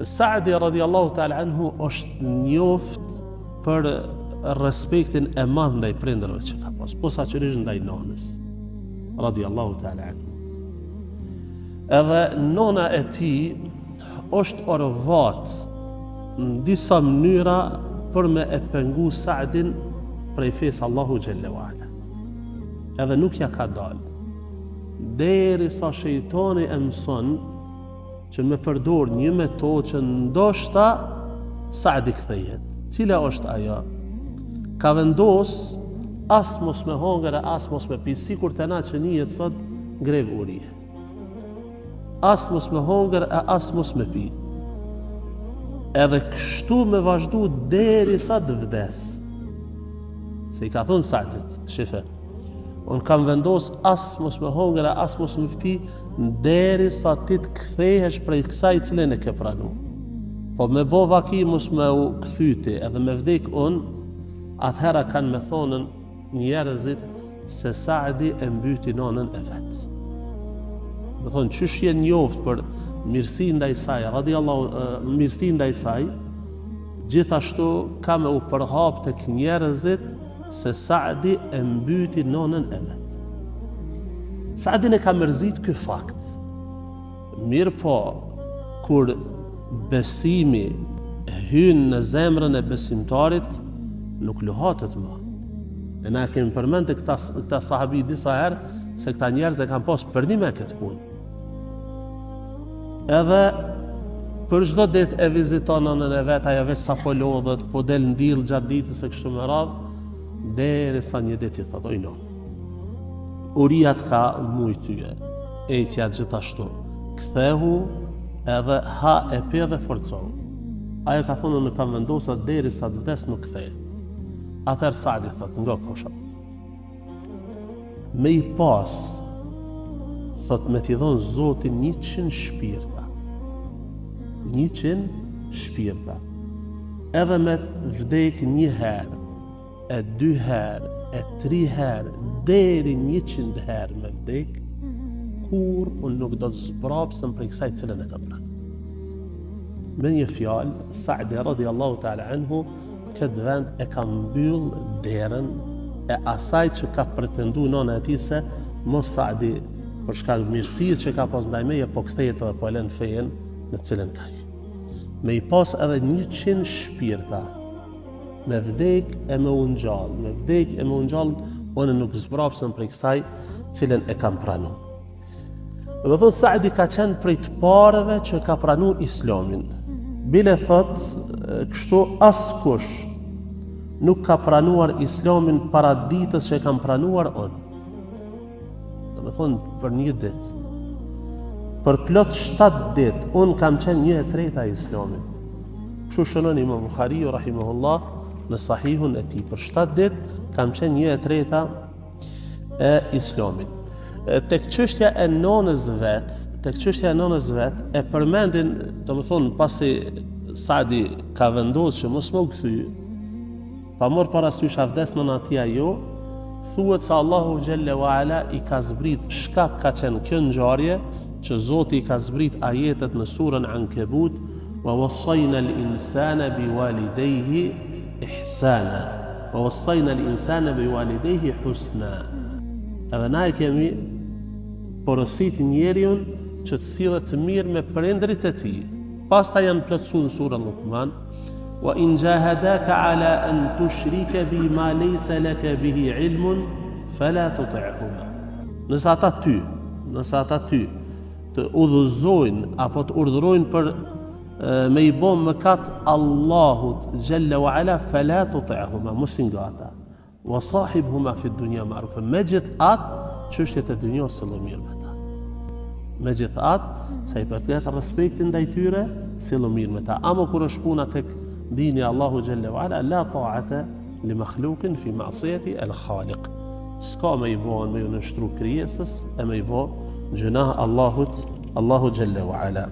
Saadi radiallahu ta'ala anhu është njoft për respektin e madh ndaj prindërve që ka pas, posaçërisht ndaj nonës radiallahu ta'ala anhu. Edhe nona e tij është orvat në disa mënyra për me e pengu Saadin prej fesë Allahu xhalla wa ala. Edhe nuk ja ka dalë. Derisa shejtani e mëson që me përdor një metodë që ndoshta Saadi kthehet. Cila është ajo? Ka vendos as mos me hongër, as mos me pi, sikur të na që njihet sot grev uri. As mos me hongër, as mos me pi. Edhe kështu me vazhdu derisa të vdes. Se i ka thonë Saadit, shife, unë kam vendos as mos me hongër, as mos me pi, derisa ti të kthehesh prej kësaj cilën e ke pranu. Po me bo vaki mos me u kthyti edhe me vdek unë, atëhera kanë me thonën njerëzit se Saadi e mbyti nonën e vetë. Me thonë, qysh je njoft për mirësi ndaj saj, mirësi ndaj saj, gjithashtu ka me u përhap tek njerëzit se Saadi e mbyti nonën e vetë. Saadin e ka mërzit ky fakt. Mirë po, kur besimi hyn në zemrën e besimtarit, nuk luhatet më. E na kemi përmend të këta sahabi disa herë se këta njerëz e kanë pas për një me këtë punë. Edhe për çdo ditë e viziton nënën e vet, ajo vetë sa po lodhet, po del ndill gjatë ditës e kështu me radhë, derisa një ditë i thotë, oj non, uria ka mujt tyje, ejtja gjithashtu, kthehu edhe ha e pi dhe forcohu. Ajo ka thonë, në kam vendosur derisa të vdes nuk kthej. Atëherë Saadi thotë, nga kosha. Me i pas, thotë me t'i dhonë Zotin 100 shpirta. 100 shpirta. Edhe me vdek një herë, e 2 herë, e 3 herë, deri 100 herë me vdek, kur unë nuk do të zbrapsem prej kësaj cilën e ka pranë. Me një fjalë, Saadi radiallahu ta'ala anhu, këtë vend e ka mbyll derën e asaj që ka pretendu nona e tij se mos Saadi për shkak të mirësisë që ka pas ndaj meje po kthehet edhe po lën fejen në cilën ka. Me i pas edhe 100 shpirta, me vdek e me ungjall, me vdek e me ungjall, unë nuk zbrapsem prej kësaj cilën e kam pranu. Dhe thonë Saadi ka qenë prej të parëve që ka pranu islamin. Bile thot, kështu askush nuk ka pranuar islamin para ditës që kam pranuar unë. Dhe me thonë, për një ditë, për plot 7 ditë, unë kam qenë 1/3 islamit. Kështu shënon Imam Buhariu rahimahullah në sahihun e tij, për 7 ditë kam qenë 1/3 e islamit. Tek çështja e nonës vet, e përmendin, domethënë pasi Saadi ka vendosur që mos më u kthy, pa marr parasysh a vdes nëna e tij ajo, thuhet se Allahu xhalla wa ala i ka zbrit shkak ka qenë kjo ngjarje që Zoti i ka zbrit ajetet në surën Ankebut, wa wassayna al-insana biwalidayhi ihsana, wa wassayna al-insana biwalidayhi husna. Edhe na e kemi porosit njeriun që të sillet të mirë me prindrit e tij. Pastaj janë plotësuar në surën Luqman, wa in jahadaka ala an tushrika bima laysa laka bihi ilmun fala tuti'huma. Nëse ata ty të udhëzojnë apo të urdhërojnë për me i bë mëkat Allahut xhalla wa ala, fala tuti'huma, mos i ngata. Wa sahibhuma fi dunya ma'rufa, megjithatë çështjet e dunjos së mirë me ta. Megjithatë, sa i përket respektit ndaj tyre, sillu mirë me ta. Ama kur është puna tek dini Allahu xhalla wa ala, la ta'ata li makhluqin fi ma'siyati al-khaliq. S'ka me i bën me ju nështru krijesës e me i bën gjunah Allahu xhalla wa ala.